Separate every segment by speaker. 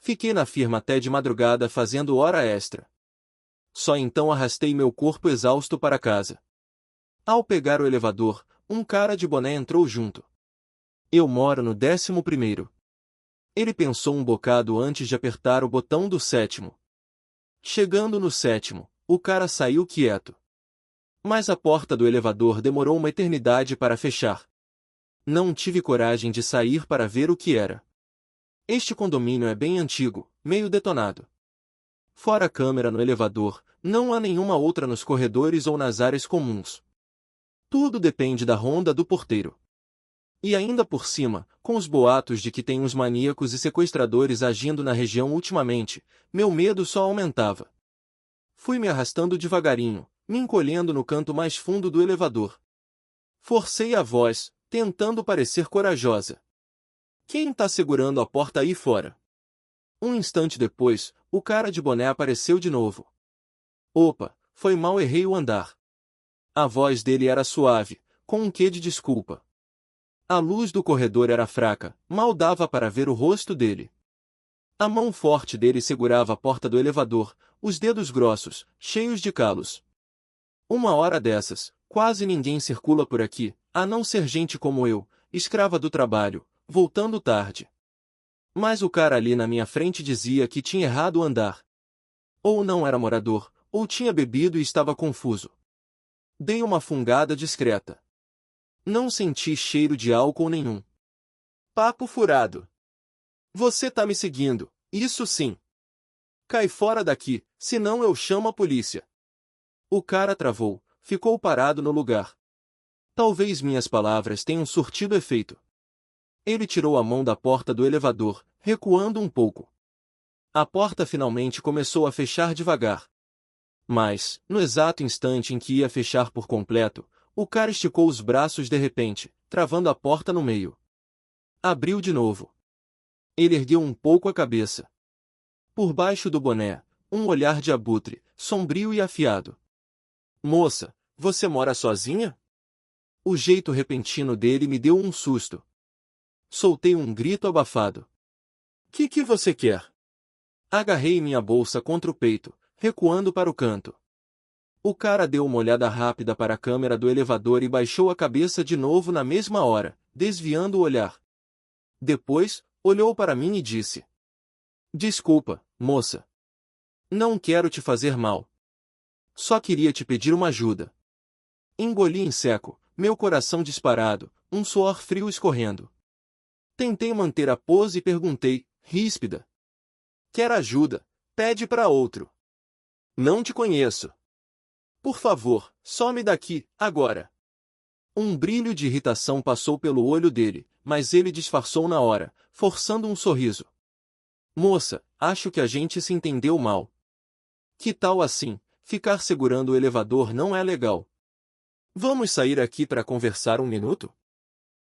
Speaker 1: Fiquei na firma até de madrugada fazendo hora extra. Só então arrastei meu corpo exausto para casa. Ao pegar o elevador, um cara de boné entrou junto. Eu moro no 11º. Ele pensou um bocado antes de apertar o botão do 7º. Chegando no 7º, o cara saiu quieto. Mas a porta do elevador demorou uma eternidade para fechar. Não tive coragem de sair para ver o que era. Este condomínio é bem antigo, meio detonado. Fora a câmera no elevador, não há nenhuma outra nos corredores ou nas áreas comuns. Tudo depende da ronda do porteiro. E ainda por cima, com os boatos de que tem uns maníacos e sequestradores agindo na região ultimamente, meu medo só aumentava. Fui me arrastando devagarinho, me encolhendo no canto mais fundo do elevador. Forcei a voz, tentando parecer corajosa. Quem tá segurando a porta aí fora? Um instante depois, o cara de boné apareceu de novo. Opa, foi mal, errei o andar. A voz dele era suave, com um quê de desculpa. A luz do corredor era fraca, mal dava para ver o rosto dele. A mão forte dele segurava a porta do elevador, os dedos grossos, cheios de calos. Uma hora dessas, quase ninguém circula por aqui, a não ser gente como eu, escrava do trabalho, voltando tarde. Mas o cara ali na minha frente dizia que tinha errado o andar. Ou não era morador, ou tinha bebido e estava confuso. Dei uma fungada discreta. Não senti cheiro de álcool nenhum. Papo furado. Você tá me seguindo, isso sim. Cai fora daqui, senão eu chamo a polícia. O cara travou, ficou parado no lugar. Talvez minhas palavras tenham surtido efeito. Ele tirou a mão da porta do elevador, recuando um pouco. A porta finalmente começou a fechar devagar. Mas, no exato instante em que ia fechar por completo, o cara esticou os braços de repente, travando a porta no meio. Abriu de novo. Ele ergueu um pouco a cabeça. Por baixo do boné, um olhar de abutre, sombrio e afiado. Moça, você mora sozinha? O jeito repentino dele me deu um susto. Soltei um grito abafado. Que você quer? Agarrei minha bolsa contra o peito, recuando para o canto. O cara deu uma olhada rápida para a câmera do elevador e baixou a cabeça de novo na mesma hora, desviando o olhar. Depois, olhou para mim e disse: Desculpa, moça. Não quero te fazer mal. Só queria te pedir uma ajuda. Engoli em seco, meu coração disparado, um suor frio escorrendo. Tentei manter a pose e perguntei, ríspida: Quer ajuda? Pede para outro. Não te conheço. Por favor, some daqui, agora. Um brilho de irritação passou pelo olho dele, mas ele disfarçou na hora, forçando um sorriso. Moça, acho que a gente se entendeu mal. Que tal assim, ficar segurando o elevador não é legal. Vamos sair aqui para conversar um minuto?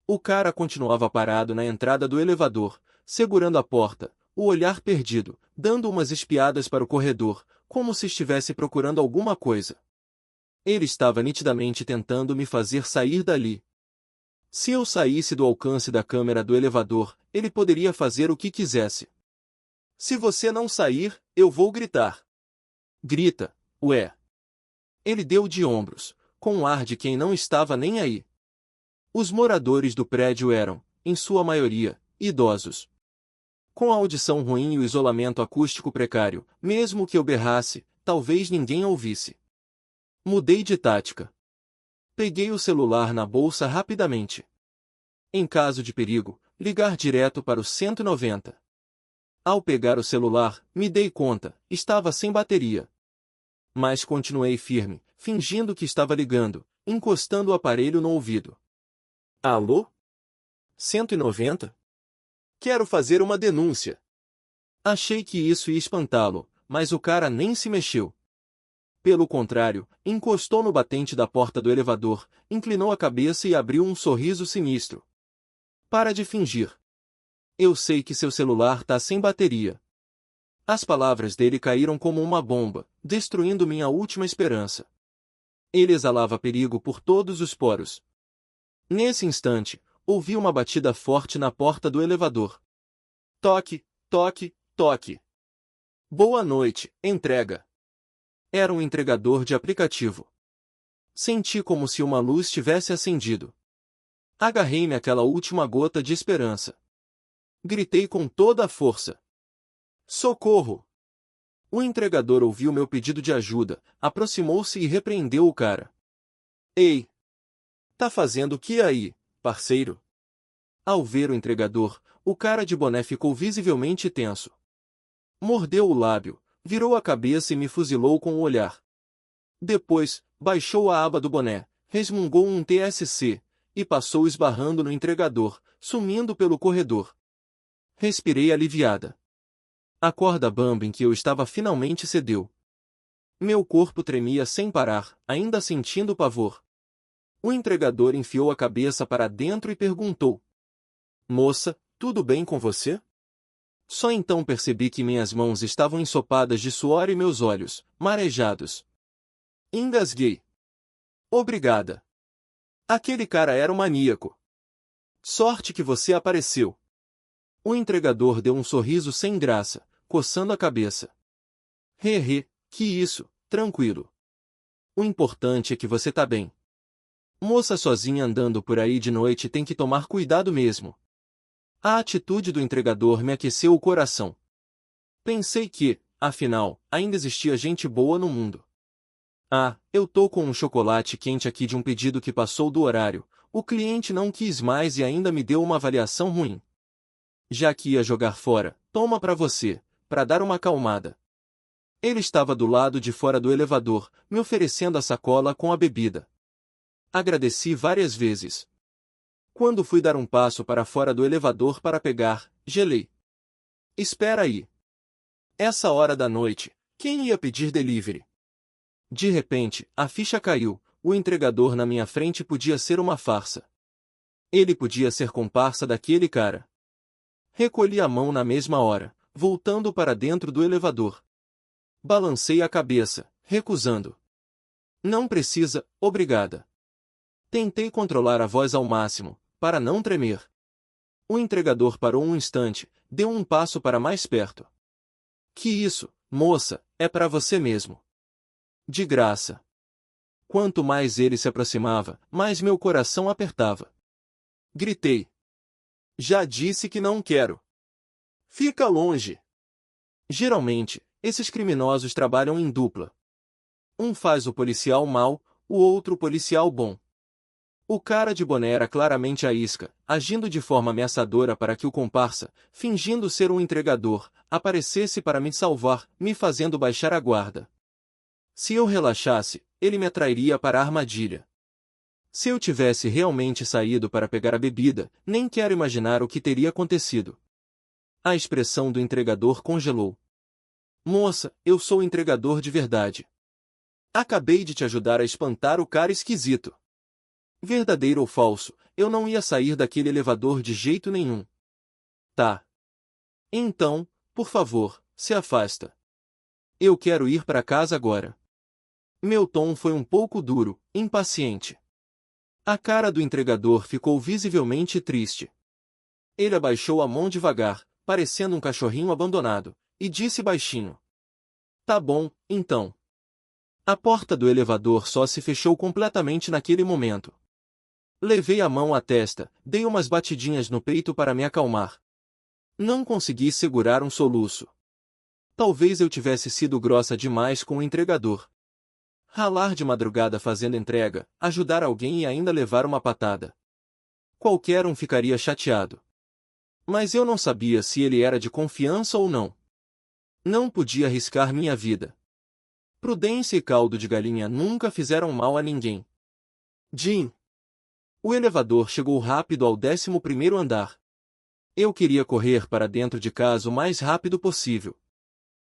Speaker 1: O cara continuava parado na entrada do elevador, segurando a porta, o olhar perdido, dando umas espiadas para o corredor, como se estivesse procurando alguma coisa. Ele estava nitidamente tentando me fazer sair dali. Se eu saísse do alcance da câmera do elevador, ele poderia fazer o que quisesse. Se você não sair, eu vou gritar. Grita, ué. Ele deu de ombros, com um ar de quem não estava nem aí. Os moradores do prédio eram, em sua maioria, idosos. Com a audição ruim e o isolamento acústico precário, mesmo que eu berrasse, talvez ninguém ouvisse. Mudei de tática. Peguei o celular na bolsa rapidamente. Em caso de perigo, ligar direto para o 190. Ao pegar o celular, me dei conta, estava sem bateria. Mas continuei firme, fingindo que estava ligando, encostando o aparelho no ouvido. Alô? 190? Quero fazer uma denúncia. Achei que isso ia espantá-lo, mas o cara nem se mexeu. Pelo contrário, encostou no batente da porta do elevador, inclinou a cabeça e abriu um sorriso sinistro. Para de fingir. Eu sei que seu celular tá sem bateria. As palavras dele caíram como uma bomba, destruindo minha última esperança. Ele exalava perigo por todos os poros. Nesse instante, ouvi uma batida forte na porta do elevador. Toque, toque, Toque. Boa noite, entrega. Era um entregador de aplicativo. Senti como se uma luz tivesse acendido. Agarrei-me àquela última gota de esperança. Gritei com toda a força. Socorro! O entregador ouviu meu pedido de ajuda, aproximou-se e repreendeu o cara. Ei! Tá fazendo o que aí, parceiro? Ao ver o entregador, o cara de boné ficou visivelmente tenso. Mordeu o lábio, virou a cabeça e me fuzilou com o olhar. Depois, baixou a aba do boné, resmungou um TSC, e passou esbarrando no entregador, sumindo pelo corredor. Respirei aliviada. A corda bamba em que eu estava finalmente cedeu. Meu corpo tremia sem parar, ainda sentindo pavor. O entregador enfiou a cabeça para dentro e perguntou: Moça, tudo bem com você? Só então percebi que minhas mãos estavam ensopadas de suor e meus olhos, marejados. Engasguei. Obrigada. Aquele cara era um maníaco. Sorte que você apareceu. O entregador deu um sorriso sem graça, coçando a cabeça. Que isso, tranquilo. O importante é que você tá bem. Moça sozinha andando por aí de noite tem que tomar cuidado mesmo. A atitude do entregador me aqueceu o coração. Pensei que, afinal, ainda existia gente boa no mundo. Ah, eu tô com um chocolate quente aqui de um pedido que passou do horário. O cliente não quis mais e ainda me deu uma avaliação ruim. Já que ia jogar fora, toma pra você, pra dar uma acalmada. Ele estava do lado de fora do elevador, me oferecendo a sacola com a bebida. Agradeci várias vezes. Quando fui dar um passo para fora do elevador para pegar, gelei. Espera aí. Essa hora da noite, quem ia pedir delivery? De repente, a ficha caiu, o entregador na minha frente podia ser uma farsa. Ele podia ser comparsa daquele cara. Recolhi a mão na mesma hora, voltando para dentro do elevador. Balancei a cabeça, recusando. Não precisa, obrigada. Tentei controlar a voz ao máximo, para não tremer. O entregador parou um instante, deu um passo para mais perto. Que isso, moça, é para você mesmo. De graça. Quanto mais ele se aproximava, mais meu coração apertava. Gritei. Já disse que não quero. Fica longe. Geralmente, esses criminosos trabalham em dupla. Um faz o policial mau, o outro o policial bom. O cara de boné era claramente a isca, agindo de forma ameaçadora para que o comparsa, fingindo ser um entregador, aparecesse para me salvar, me fazendo baixar a guarda. Se eu relaxasse, ele me atrairia para a armadilha. Se eu tivesse realmente saído para pegar a bebida, nem quero imaginar o que teria acontecido. A expressão do entregador congelou. Moça, eu sou entregador de verdade. Acabei de te ajudar a espantar o cara esquisito. Verdadeiro ou falso, eu não ia sair daquele elevador de jeito nenhum. Tá. Então, por favor, se afasta. Eu quero ir para casa agora. Meu tom foi um pouco duro, impaciente. A cara do entregador ficou visivelmente triste. Ele abaixou a mão devagar, parecendo um cachorrinho abandonado, e disse baixinho. Tá bom, então. A porta do elevador só se fechou completamente naquele momento. Levei a mão à testa, dei umas batidinhas no peito para me acalmar. Não consegui segurar um soluço. Talvez eu tivesse sido grossa demais com o entregador. Ralar de madrugada fazendo entrega, ajudar alguém e ainda levar uma patada. Qualquer um ficaria chateado. Mas eu não sabia se ele era de confiança ou não. Não podia arriscar minha vida. Prudência e caldo de galinha nunca fizeram mal a ninguém. Jim. O elevador chegou rápido ao 11º andar. Eu queria correr para dentro de casa o mais rápido possível.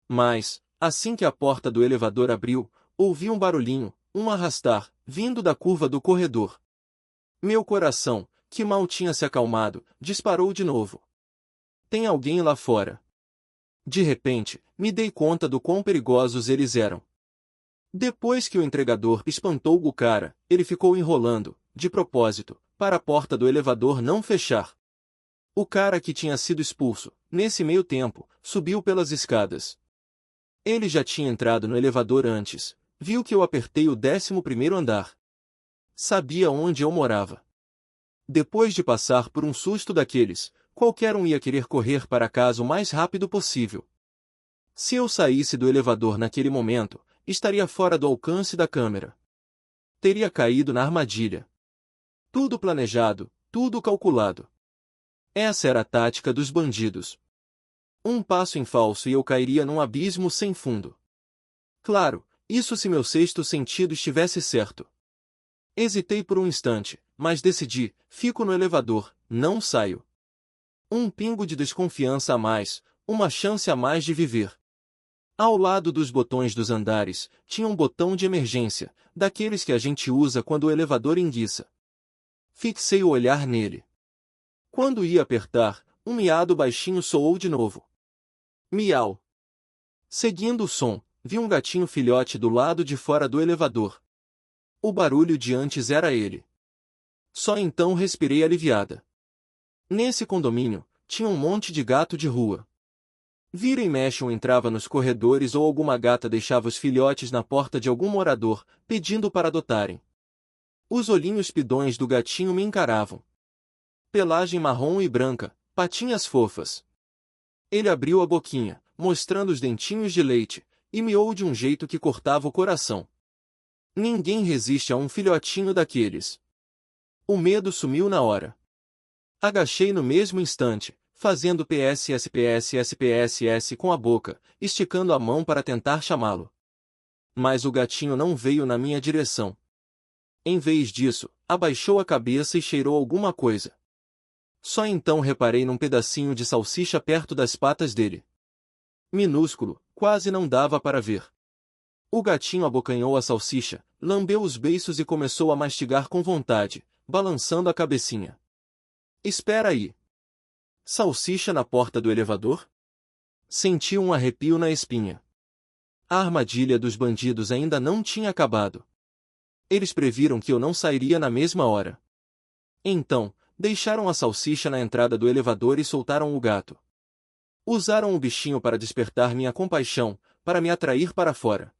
Speaker 1: Mas, assim que a porta do elevador abriu, ouvi um barulhinho, um arrastar, vindo da curva do corredor. Meu coração, que mal tinha se acalmado, disparou de novo. Tem alguém lá fora. De repente, me dei conta do quão perigosos eles eram. Depois que o entregador espantou o cara, ele ficou enrolando, de propósito, para a porta do elevador não fechar. O cara que tinha sido expulso, nesse meio tempo, subiu pelas escadas. Ele já tinha entrado no elevador antes, viu que eu apertei o 11º andar. Sabia onde eu morava. Depois de passar por um susto daqueles, qualquer um ia querer correr para casa o mais rápido possível. Se eu saísse do elevador naquele momento, estaria fora do alcance da câmera. Teria caído na armadilha. Tudo planejado, tudo calculado. Essa era a tática dos bandidos. Um passo em falso e eu cairia num abismo sem fundo. Claro, isso se meu sexto sentido estivesse certo. Hesitei por um instante, mas decidi, fico no elevador, não saio. Um pingo de desconfiança a mais, uma chance a mais de viver. Ao lado dos botões dos andares, tinha um botão de emergência, daqueles que a gente usa quando o elevador enguiça. Fixei o olhar nele. Quando ia apertar, um miado baixinho soou de novo. Miau. Seguindo o som, vi um gatinho filhote do lado de fora do elevador. O barulho de antes era ele. Só então respirei aliviada. Nesse condomínio, tinha um monte de gato de rua. Vira e mexe um entrava nos corredores ou alguma gata deixava os filhotes na porta de algum morador, pedindo para adotarem. Os olhinhos pidões do gatinho me encaravam. Pelagem marrom e branca, patinhas fofas. Ele abriu a boquinha, mostrando os dentinhos de leite, e miou de um jeito que cortava o coração. Ninguém resiste a um filhotinho daqueles. O medo sumiu na hora. Agachei no mesmo instante, fazendo PSS PSS PSS com a boca, esticando a mão para tentar chamá-lo. Mas o gatinho não veio na minha direção. Em vez disso, abaixou a cabeça e cheirou alguma coisa. Só então reparei num pedacinho de salsicha perto das patas dele. Minúsculo, quase não dava para ver. O gatinho abocanhou a salsicha, lambeu os beiços e começou a mastigar com vontade, balançando a cabecinha. Espera aí. Salsicha na porta do elevador? Senti um arrepio na espinha. A armadilha dos bandidos ainda não tinha acabado. Eles previram que eu não sairia na mesma hora. Então, deixaram a salsicha na entrada do elevador e soltaram o gato. Usaram o bichinho para despertar minha compaixão, para me atrair para fora.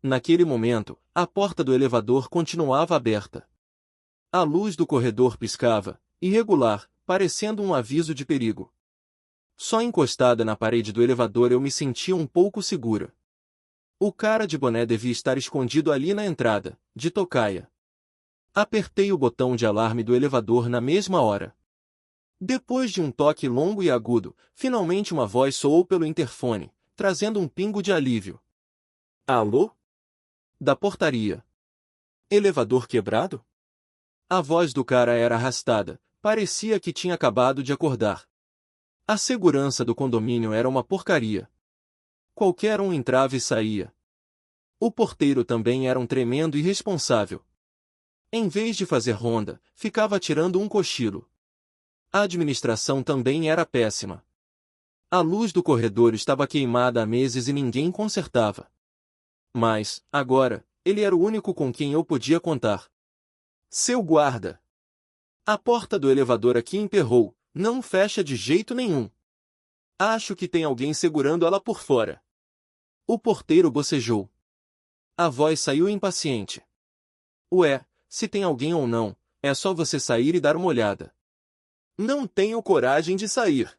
Speaker 1: Naquele momento, a porta do elevador continuava aberta. A luz do corredor piscava, irregular, parecendo um aviso de perigo. Só encostada na parede do elevador eu me sentia um pouco segura. O cara de boné devia estar escondido ali na entrada, de tocaia. Apertei o botão de alarme do elevador na mesma hora. Depois de um toque longo e agudo, finalmente uma voz soou pelo interfone, trazendo um pingo de alívio. Alô? Da portaria. Elevador quebrado? A voz do cara era arrastada, parecia que tinha acabado de acordar. A segurança do condomínio era uma porcaria. Qualquer um entrava e saía. O porteiro também era um tremendo irresponsável. Em vez de fazer ronda, ficava tirando um cochilo. A administração também era péssima. A luz do corredor estava queimada há meses e ninguém consertava. Mas, agora, ele era o único com quem eu podia contar. Seu guarda! A porta do elevador aqui emperrou, não fecha de jeito nenhum. Acho que tem alguém segurando ela por fora. O porteiro bocejou. A voz saiu impaciente. Ué, se tem alguém ou não, é só você sair e dar uma olhada. Não tenho coragem de sair.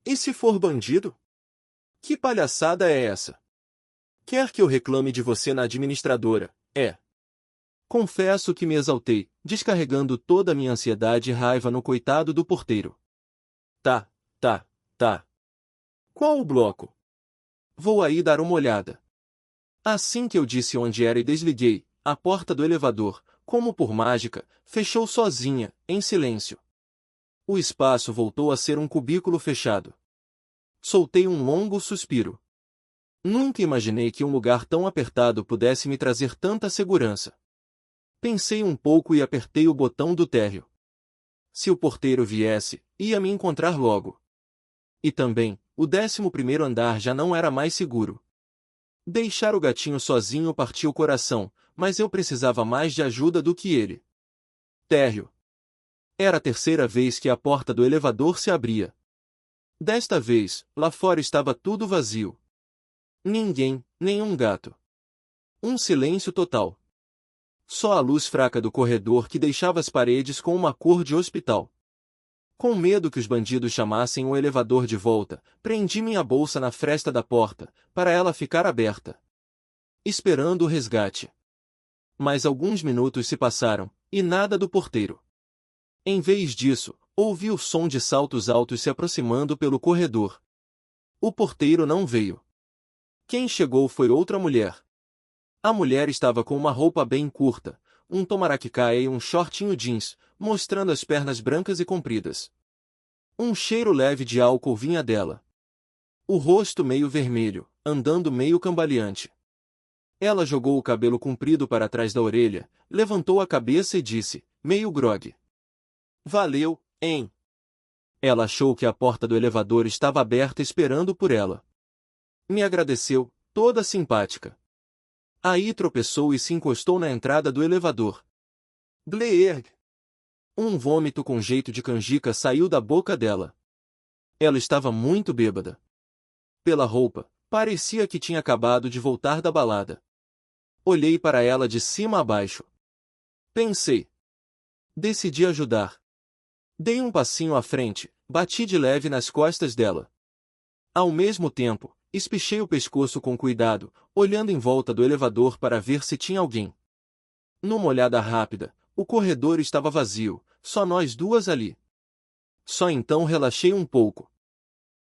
Speaker 1: E se for bandido? Que palhaçada é essa? Quer que eu reclame de você na administradora, é? Confesso que me exaltei, descarregando toda a minha ansiedade e raiva no coitado do porteiro. Tá. Qual o bloco? Vou aí dar uma olhada. Assim que eu disse onde era e desliguei, a porta do elevador, como por mágica, fechou sozinha, em silêncio. O espaço voltou a ser um cubículo fechado. Soltei um longo suspiro. Nunca imaginei que um lugar tão apertado pudesse me trazer tanta segurança. Pensei um pouco e apertei o botão do térreo. Se o porteiro viesse, ia me encontrar logo. E também, o 11º andar já não era mais seguro. Deixar o gatinho sozinho partiu o coração, mas eu precisava mais de ajuda do que ele. Térreo. Era a terceira vez que a porta do elevador se abria. Desta vez, lá fora estava tudo vazio. Ninguém, nenhum gato. Um silêncio total. Só a luz fraca do corredor que deixava as paredes com uma cor de hospital. Com medo que os bandidos chamassem o elevador de volta, prendi minha bolsa na fresta da porta, para ela ficar aberta. Esperando o resgate. Mas alguns minutos se passaram, e nada do porteiro. Em vez disso, ouvi o som de saltos altos se aproximando pelo corredor. O porteiro não veio. Quem chegou foi outra mulher. A mulher estava com uma roupa bem curta, um tomaraquicaia e um shortinho jeans, mostrando as pernas brancas e compridas. Um cheiro leve de álcool vinha dela. O rosto meio vermelho, andando meio cambaleante. Ela jogou o cabelo comprido para trás da orelha, levantou a cabeça e disse, meio grogue: "Valeu, hein?" Ela achou que a porta do elevador estava aberta esperando por ela. Me agradeceu, toda simpática. Aí tropeçou e se encostou na entrada do elevador. Bleerg! Um vômito com jeito de canjica saiu da boca dela. Ela estava muito bêbada. Pela roupa, parecia que tinha acabado de voltar da balada. Olhei para ela de cima a baixo. Pensei. Decidi ajudar. Dei um passinho à frente, bati de leve nas costas dela. Ao mesmo tempo, espichei o pescoço com cuidado, olhando em volta do elevador para ver se tinha alguém. Numa olhada rápida, o corredor estava vazio, só nós duas ali. Só então relaxei um pouco.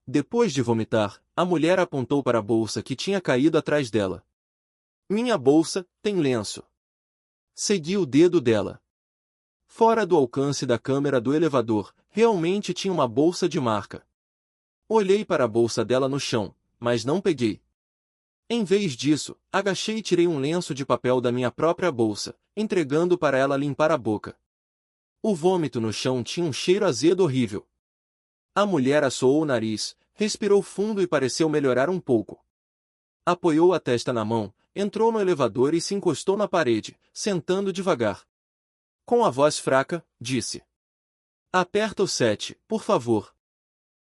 Speaker 1: Depois de vomitar, a mulher apontou para a bolsa que tinha caído atrás dela. Minha bolsa tem lenço. Segui o dedo dela. Fora do alcance da câmera do elevador, realmente tinha uma bolsa de marca. Olhei para a bolsa dela no chão, mas não peguei. Em vez disso, agachei e tirei um lenço de papel da minha própria bolsa, entregando para ela limpar a boca. O vômito no chão tinha um cheiro azedo horrível. A mulher assoou o nariz, respirou fundo e pareceu melhorar um pouco. Apoiou a testa na mão, entrou no elevador e se encostou na parede, sentando devagar. Com a voz fraca, disse: "Aperta o 7, por favor."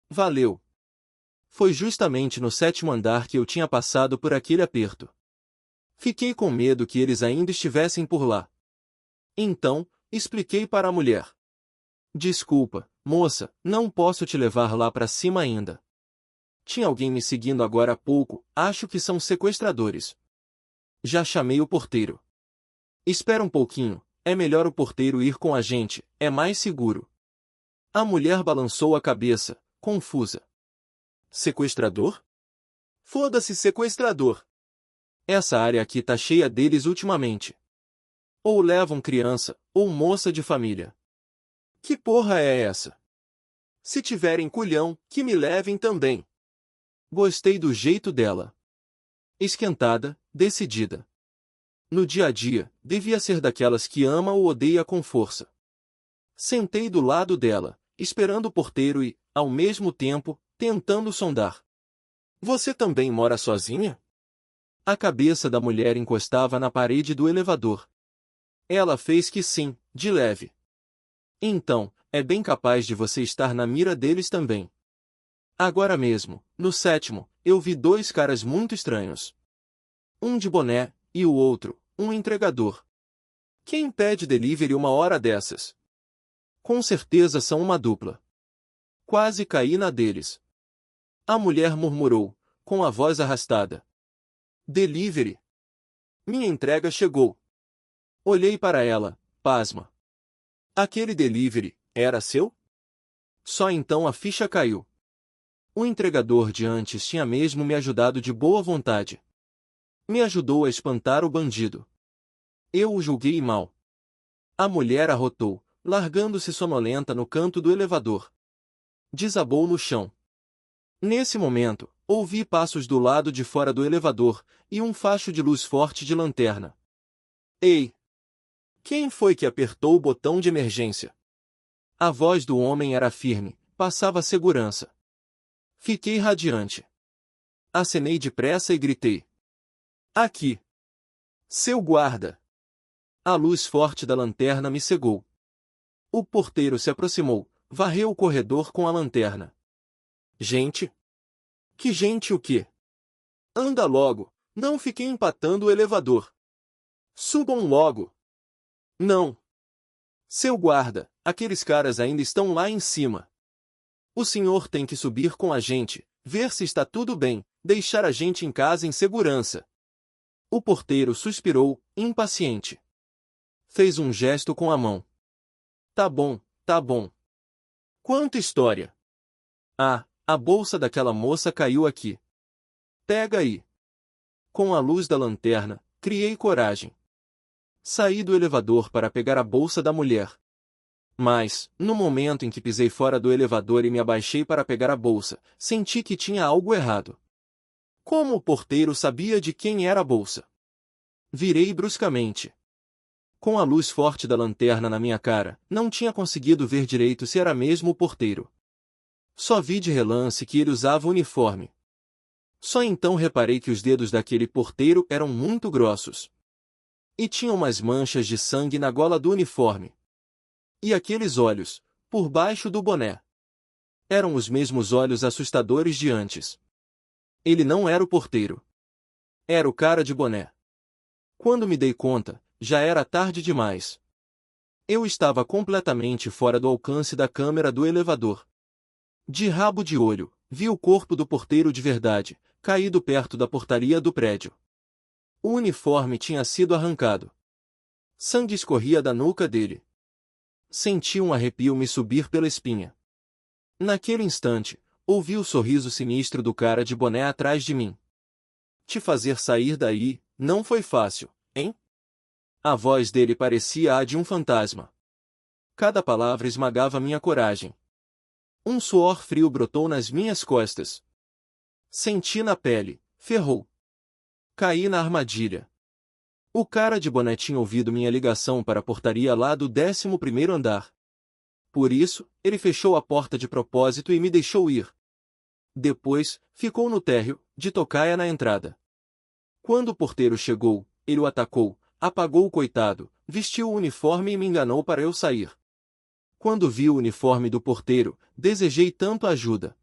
Speaker 1: Valeu. Foi justamente no 7º andar que eu tinha passado por aquele aperto. Fiquei com medo que eles ainda estivessem por lá. Então, expliquei para a mulher: "Desculpa, moça, não posso te levar lá para cima ainda. Tinha alguém me seguindo agora há pouco, acho que são sequestradores. Já chamei o porteiro." "Espera um pouquinho, é melhor o porteiro ir com a gente, é mais seguro." A mulher balançou a cabeça, confusa. "Sequestrador? Foda-se sequestrador. Essa área aqui tá cheia deles ultimamente. Ou levam criança, ou moça de família. Que porra é essa? Se tiverem culhão, que me levem também." Gostei do jeito dela. Esquentada, decidida. No dia a dia, devia ser daquelas que ama ou odeia com força. Sentei do lado dela, esperando o porteiro e, ao mesmo tempo, tentando sondar. "Você também mora sozinha?" A cabeça da mulher encostava na parede do elevador. Ela fez que sim, de leve. "Então, é bem capaz de você estar na mira deles também." Agora mesmo, no 7º, eu vi dois caras muito estranhos. Um de boné, e o outro, um entregador. Quem pede delivery uma hora dessas? Com certeza são uma dupla. Quase caí na deles. A mulher murmurou, com a voz arrastada: "Delivery. Minha entrega chegou." Olhei para ela, pasma. Aquele delivery, era seu? Só então a ficha caiu. O entregador de antes tinha mesmo me ajudado de boa vontade. Me ajudou a espantar o bandido. Eu o julguei mal. A mulher arrotou, largando-se sonolenta no canto do elevador. Desabou no chão. Nesse momento, ouvi passos do lado de fora do elevador, e um facho de luz forte de lanterna. "Ei! Quem foi que apertou o botão de emergência?" A voz do homem era firme, passava segurança. Fiquei radiante. Acenei depressa e gritei: "Aqui! Seu guarda!" A luz forte da lanterna me cegou. O porteiro se aproximou, varreu o corredor com a lanterna. Gente? Que gente o quê? Anda logo, não fiquem empatando o elevador. Subam logo. Não. Seu guarda, aqueles caras ainda estão lá em cima. O senhor tem que subir com a gente, ver se está tudo bem, deixar a gente em casa em segurança. O porteiro suspirou, impaciente. Fez um gesto com a mão. Tá bom, tá bom. Quanta história! Ah, a bolsa daquela moça caiu aqui. Pega aí. Com a luz da lanterna, criei coragem. Saí do elevador para pegar a bolsa da mulher. Mas, no momento em que pisei fora do elevador e me abaixei para pegar a bolsa, senti que tinha algo errado. Como o porteiro sabia de quem era a bolsa? Virei bruscamente. Com a luz forte da lanterna na minha cara, não tinha conseguido ver direito se era mesmo o porteiro. Só vi de relance que ele usava uniforme. Só então reparei que os dedos daquele porteiro eram muito grossos. E tinham umas manchas de sangue na gola do uniforme. E aqueles olhos, por baixo do boné. Eram os mesmos olhos assustadores de antes. Ele não era o porteiro. Era o cara de boné. Quando me dei conta, já era tarde demais. Eu estava completamente fora do alcance da câmera do elevador. De rabo de olho, vi o corpo do porteiro de verdade, caído perto da portaria do prédio. O uniforme tinha sido arrancado. Sangue escorria da nuca dele. Senti um arrepio me subir pela espinha. Naquele instante, ouvi o sorriso sinistro do cara de boné atrás de mim. Te fazer sair daí, não foi fácil, hein? A voz dele parecia a de um fantasma. Cada palavra esmagava minha coragem. Um suor frio brotou nas minhas costas. Senti na pele, ferrou. Caí na armadilha. O cara de boné tinha ouvido minha ligação para a portaria lá do 11º andar. Por isso, ele fechou a porta de propósito e me deixou ir. Depois, ficou no térreo, de tocaia na entrada. Quando o porteiro chegou, ele o atacou, apagou o coitado, vestiu o uniforme e me enganou para eu sair. Quando vi o uniforme do porteiro, desejei tanto ajuda.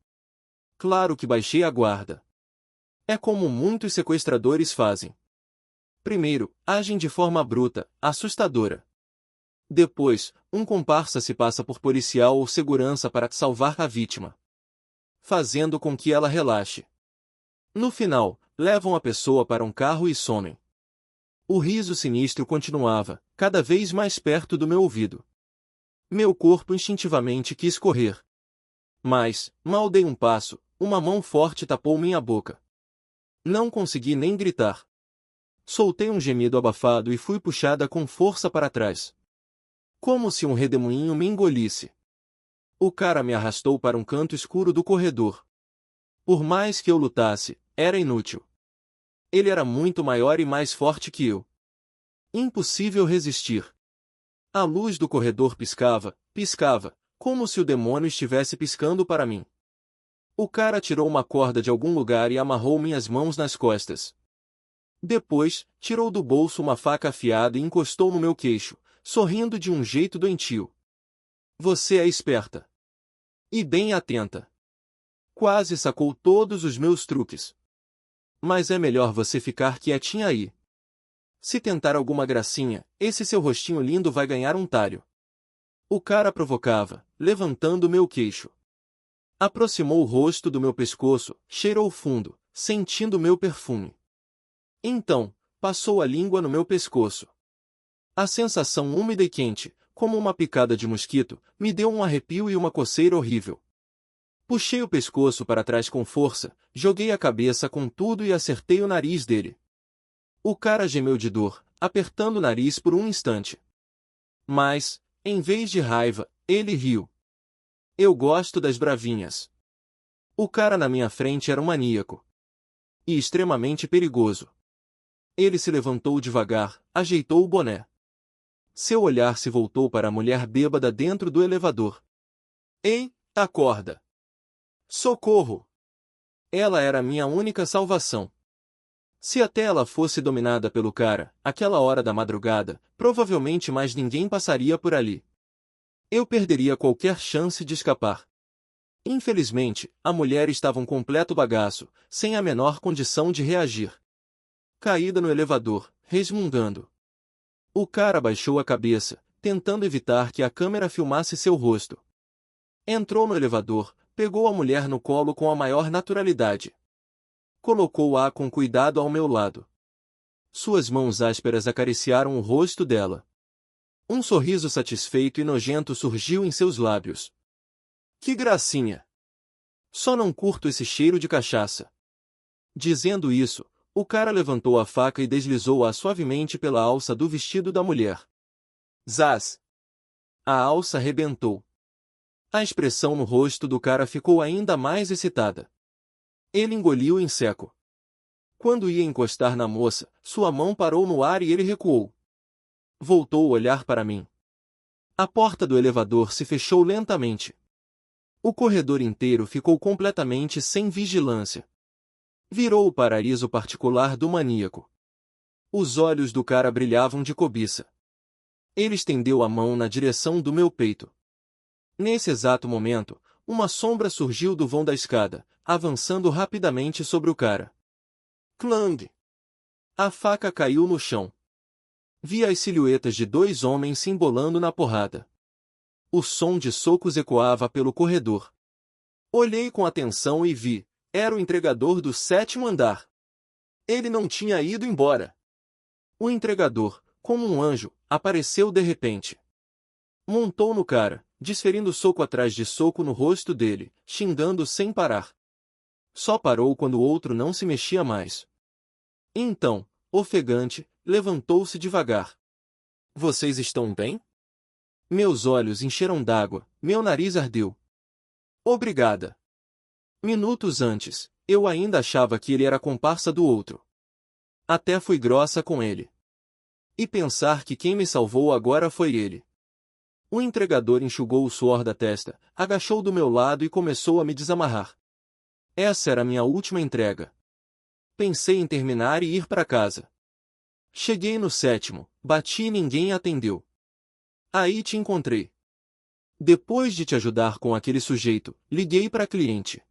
Speaker 1: Claro que baixei a guarda. É como muitos sequestradores fazem. Primeiro, agem de forma bruta, assustadora. Depois, um comparsa se passa por policial ou segurança para salvar a vítima, fazendo com que ela relaxe. No final, levam a pessoa para um carro e somem. O riso sinistro continuava, cada vez mais perto do meu ouvido. Meu corpo instintivamente quis correr. Mas, mal dei um passo, uma mão forte tapou minha boca. Não consegui nem gritar. Soltei um gemido abafado e fui puxada com força para trás. Como se um redemoinho me engolisse. O cara me arrastou para um canto escuro do corredor. Por mais que eu lutasse, era inútil. Ele era muito maior e mais forte que eu. Impossível resistir. A luz do corredor piscava, piscava, como se o demônio estivesse piscando para mim. O cara tirou uma corda de algum lugar e amarrou minhas mãos nas costas. Depois, tirou do bolso uma faca afiada e encostou no meu queixo, sorrindo de um jeito doentio. Você é esperta. E bem atenta. Quase sacou todos os meus truques. Mas é melhor você ficar quietinha aí. Se tentar alguma gracinha, esse seu rostinho lindo vai ganhar um talho. O cara provocava, levantando meu queixo. Aproximou o rosto do meu pescoço, cheirou fundo, sentindo meu perfume. Então, passou a língua no meu pescoço. A sensação úmida e quente, como uma picada de mosquito, me deu um arrepio e uma coceira horrível. Puxei o pescoço para trás com força, joguei a cabeça com tudo e acertei o nariz dele. O cara gemeu de dor, apertando o nariz por um instante. Mas, em vez de raiva, ele riu. Eu gosto das bravinhas. O cara na minha frente era um maníaco. E extremamente perigoso. Ele se levantou devagar, ajeitou o boné. Seu olhar se voltou para a mulher bêbada dentro do elevador. Ei, acorda! Socorro! Ela era a minha única salvação. Se até ela fosse dominada pelo cara, aquela hora da madrugada, provavelmente mais ninguém passaria por ali. Eu perderia qualquer chance de escapar. Infelizmente, a mulher estava um completo bagaço, sem a menor condição de reagir. Caída no elevador, resmungando. O cara baixou a cabeça, tentando evitar que a câmera filmasse seu rosto. Entrou no elevador, pegou a mulher no colo com a maior naturalidade. Colocou-a com cuidado ao meu lado. Suas mãos ásperas acariciaram o rosto dela. Um sorriso satisfeito e nojento surgiu em seus lábios. Que gracinha! Só não curto esse cheiro de cachaça. Dizendo isso, o cara levantou a faca e deslizou-a suavemente pela alça do vestido da mulher. Zaz! A alça rebentou. A expressão no rosto do cara ficou ainda mais excitada. Ele engoliu em seco. Quando ia encostar na moça, sua mão parou no ar e ele recuou. Voltou a olhar para mim. A porta do elevador se fechou lentamente. O corredor inteiro ficou completamente sem vigilância. Virou o paraíso particular do maníaco. Os olhos do cara brilhavam de cobiça. Ele estendeu a mão na direção do meu peito. Nesse exato momento, uma sombra surgiu do vão da escada, avançando rapidamente sobre o cara. Clang! A faca caiu no chão. Vi as silhuetas de dois homens se embolando na porrada. O som de socos ecoava pelo corredor. Olhei com atenção e vi, era o entregador do 7º andar. Ele não tinha ido embora. O entregador, como um anjo, apareceu de repente. Montou no cara, desferindo soco atrás de soco no rosto dele, xingando sem parar. Só parou quando o outro não se mexia mais. Então, ofegante, levantou-se devagar. Vocês estão bem? Meus olhos encheram d'água, meu nariz ardeu. Obrigada. Minutos antes, eu ainda achava que ele era comparsa do outro. Até fui grossa com ele. E pensar que quem me salvou agora foi ele. O entregador enxugou o suor da testa, agachou do meu lado e começou a me desamarrar. Essa era minha última entrega. Pensei em terminar e ir para casa. Cheguei no 7º, bati e ninguém atendeu. Aí te encontrei. Depois de te ajudar com aquele sujeito, liguei para a cliente.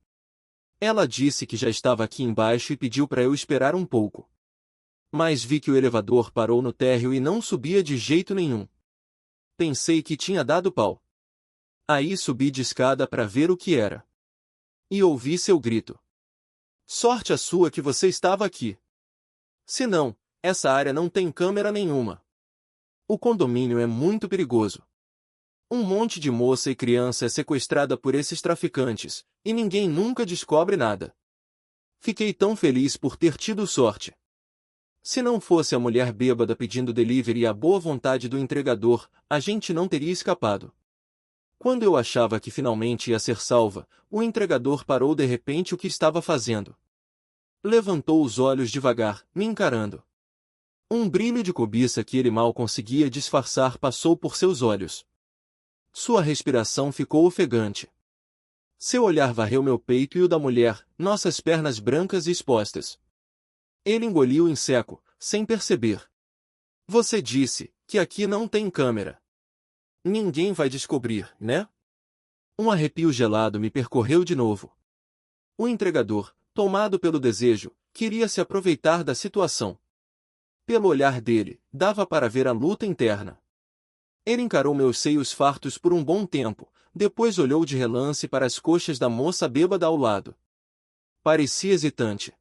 Speaker 1: Ela disse que já estava aqui embaixo e pediu para eu esperar um pouco. Mas vi que o elevador parou no térreo e não subia de jeito nenhum. Pensei que tinha dado pau. Aí subi de escada para ver o que era. E ouvi seu grito. Sorte a sua que você estava aqui. Se não, essa área não tem câmera nenhuma. O condomínio é muito perigoso. Um monte de moça e criança é sequestrada por esses traficantes, e ninguém nunca descobre nada. Fiquei tão feliz por ter tido sorte. Se não fosse a mulher bêbada pedindo delivery e a boa vontade do entregador, a gente não teria escapado. Quando eu achava que finalmente ia ser salva, o entregador parou de repente o que estava fazendo. Levantou os olhos devagar, me encarando. Um brilho de cobiça que ele mal conseguia disfarçar passou por seus olhos. Sua respiração ficou ofegante. Seu olhar varreu meu peito e o da mulher, nossas pernas brancas e expostas. Ele engoliu em seco, sem perceber. Você disse que aqui não tem câmera. Ninguém vai descobrir, né? Um arrepio gelado me percorreu de novo. O entregador, tomado pelo desejo, queria se aproveitar da situação. Pelo olhar dele, dava para ver a luta interna. Ele encarou meus seios fartos por um bom tempo, depois olhou de relance para as coxas da moça bêbada ao lado. Parecia hesitante.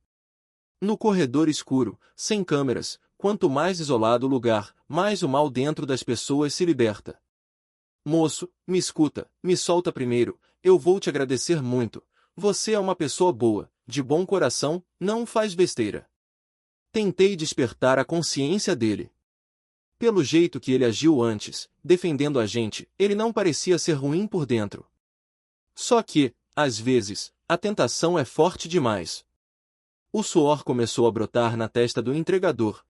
Speaker 1: No corredor escuro, sem câmeras, quanto mais isolado o lugar, mais o mal dentro das pessoas se liberta. Moço, me escuta, me solta primeiro, eu vou te agradecer muito. Você é uma pessoa boa, de bom coração, não faz besteira. Tentei despertar a consciência dele. Pelo jeito que ele agiu antes, defendendo a gente, ele não parecia ser ruim por dentro. Só que, às vezes, a tentação é forte demais. O suor começou a brotar na testa do entregador.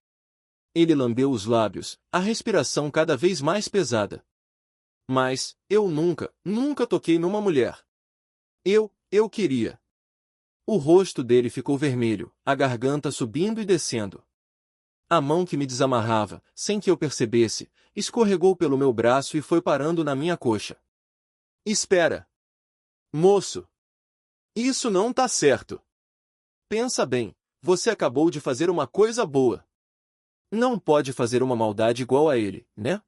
Speaker 1: Ele lambeu os lábios, a respiração cada vez mais pesada. Mas, eu nunca toquei numa mulher. Eu queria. O rosto dele ficou vermelho, a garganta subindo e descendo. A mão que me desamarrava, sem que eu percebesse, escorregou pelo meu braço e foi parando na minha coxa. Espera! Moço! Isso não tá certo! Pensa bem, você acabou de fazer uma coisa boa. Não pode fazer uma maldade igual a ele, né?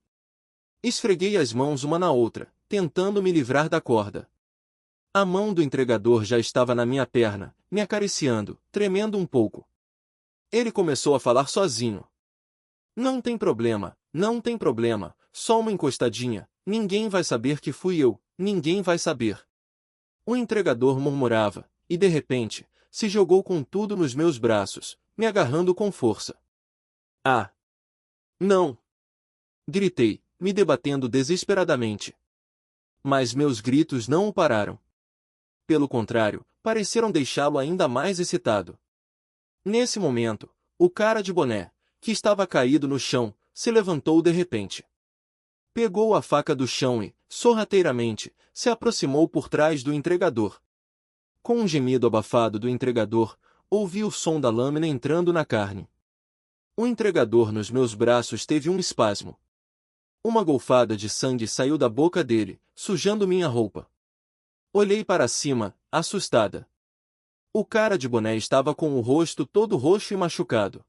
Speaker 1: Esfreguei as mãos uma na outra, tentando me livrar da corda. A mão do entregador já estava na minha perna, me acariciando, tremendo um pouco. Ele começou a falar sozinho. Não tem problema, não tem problema, só uma encostadinha, ninguém vai saber que fui eu, ninguém vai saber. O entregador murmurava, e de repente, se jogou com tudo nos meus braços, me agarrando com força. Ah! Não! Gritei, me debatendo desesperadamente. Mas meus gritos não o pararam. Pelo contrário, pareceram deixá-lo ainda mais excitado. Nesse momento, o cara de boné, que estava caído no chão, se levantou de repente. Pegou a faca do chão e, sorrateiramente, se aproximou por trás do entregador. Com um gemido abafado do entregador, ouvi o som da lâmina entrando na carne. O entregador nos meus braços teve um espasmo. Uma golfada de sangue saiu da boca dele, sujando minha roupa. Olhei para cima, assustada. O cara de boné estava com o rosto todo roxo e machucado.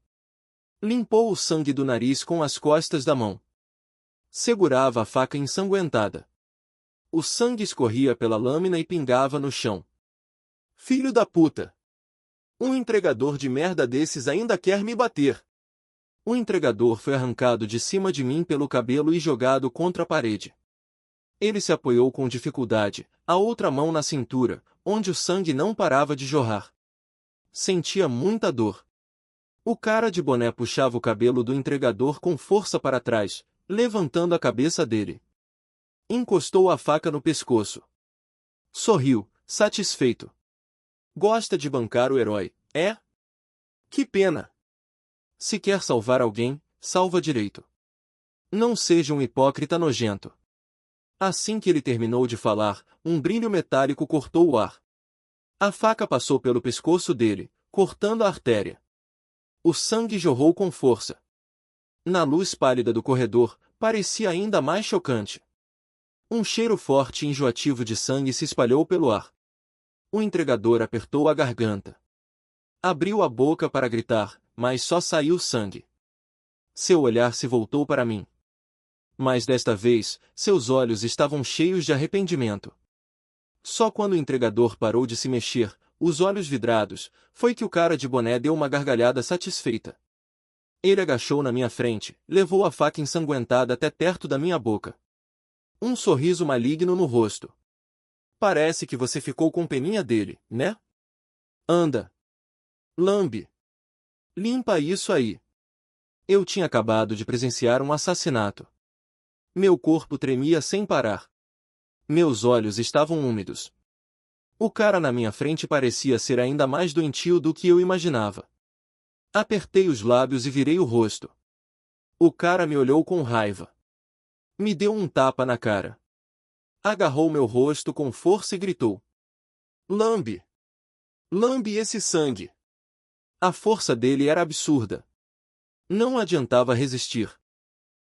Speaker 1: Limpou o sangue do nariz com as costas da mão. Segurava a faca ensanguentada. O sangue escorria pela lâmina e pingava no chão. Filho da puta! Um entregador de merda desses ainda quer me bater! O entregador foi arrancado de cima de mim pelo cabelo e jogado contra a parede. Ele se apoiou com dificuldade, a outra mão na cintura, onde o sangue não parava de jorrar. Sentia muita dor. O cara de boné puxava o cabelo do entregador com força para trás, levantando a cabeça dele. Encostou a faca no pescoço. Sorriu, satisfeito. Gosta de bancar o herói, é? Que pena! Se quer salvar alguém, salva direito. Não seja um hipócrita nojento. Assim que ele terminou de falar, um brilho metálico cortou o ar. A faca passou pelo pescoço dele, cortando a artéria. O sangue jorrou com força. Na luz pálida do corredor, parecia ainda mais chocante. Um cheiro forte e enjoativo de sangue se espalhou pelo ar. O entregador apertou a garganta. Abriu a boca para gritar, mas só saiu sangue. Seu olhar se voltou para mim. Mas desta vez, seus olhos estavam cheios de arrependimento. Só quando o entregador parou de se mexer, os olhos vidrados, foi que o cara de boné deu uma gargalhada satisfeita. Ele agachou na minha frente, levou a faca ensanguentada até perto da minha boca. Um sorriso maligno no rosto. Parece que você ficou com peninha dele, né? Anda. Lambe. Limpa isso aí. Eu tinha acabado de presenciar um assassinato. Meu corpo tremia sem parar. Meus olhos estavam úmidos. O cara na minha frente parecia ser ainda mais doentio do que eu imaginava. Apertei os lábios e virei o rosto. O cara me olhou com raiva. Me deu um tapa na cara. Agarrou meu rosto com força e gritou. Lambe! Lambe esse sangue! A força dele era absurda. Não adiantava resistir.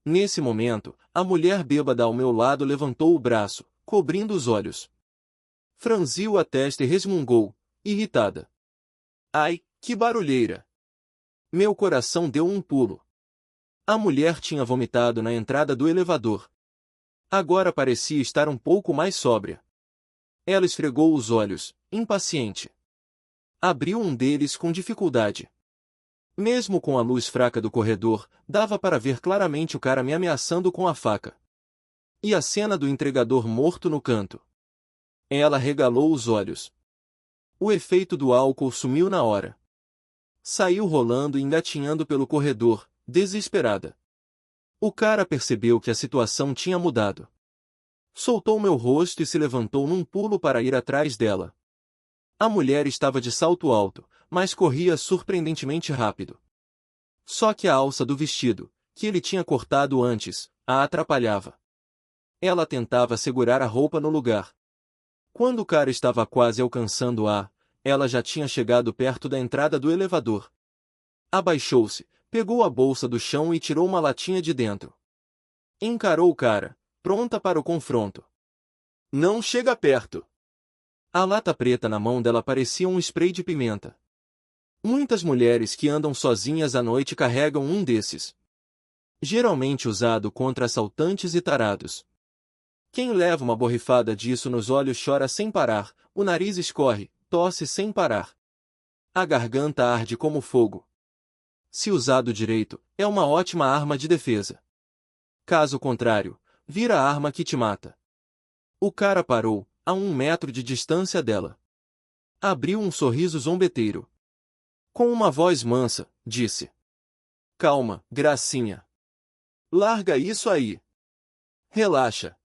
Speaker 1: Nesse momento, a mulher bêbada ao meu lado levantou o braço, cobrindo os olhos. Franziu a testa e resmungou, irritada. Ai, que barulheira! Meu coração deu um pulo. A mulher tinha vomitado na entrada do elevador. Agora parecia estar um pouco mais sóbria. Ela esfregou os olhos, impaciente. Abriu um deles com dificuldade. Mesmo com a luz fraca do corredor, dava para ver claramente o cara me ameaçando com a faca. E a cena do entregador morto no canto. Ela regalou os olhos. O efeito do álcool sumiu na hora. Saiu rolando e engatinhando pelo corredor, desesperada. O cara percebeu que a situação tinha mudado. Soltou meu rosto e se levantou num pulo para ir atrás dela. A mulher estava de salto alto, mas corria surpreendentemente rápido. Só que a alça do vestido, que ele tinha cortado antes, a atrapalhava. Ela tentava segurar a roupa no lugar. Quando o cara estava quase alcançando-a, ela já tinha chegado perto da entrada do elevador. Abaixou-se, Pegou a bolsa do chão e tirou uma latinha de dentro. Encarou o cara, pronta para o confronto. Não chega perto. A lata preta na mão dela parecia um spray de pimenta. Muitas mulheres que andam sozinhas à noite carregam um desses. Geralmente usado contra assaltantes e tarados. Quem leva uma borrifada disso nos olhos chora sem parar, o nariz escorre, tosse sem parar. A garganta arde como fogo. Se usado direito, é uma ótima arma de defesa. Caso contrário, vira a arma que te mata. O cara parou, a 1 metro de distância dela. Abriu um sorriso zombeteiro. Com uma voz mansa, disse: Calma, gracinha. Larga isso aí. Relaxa.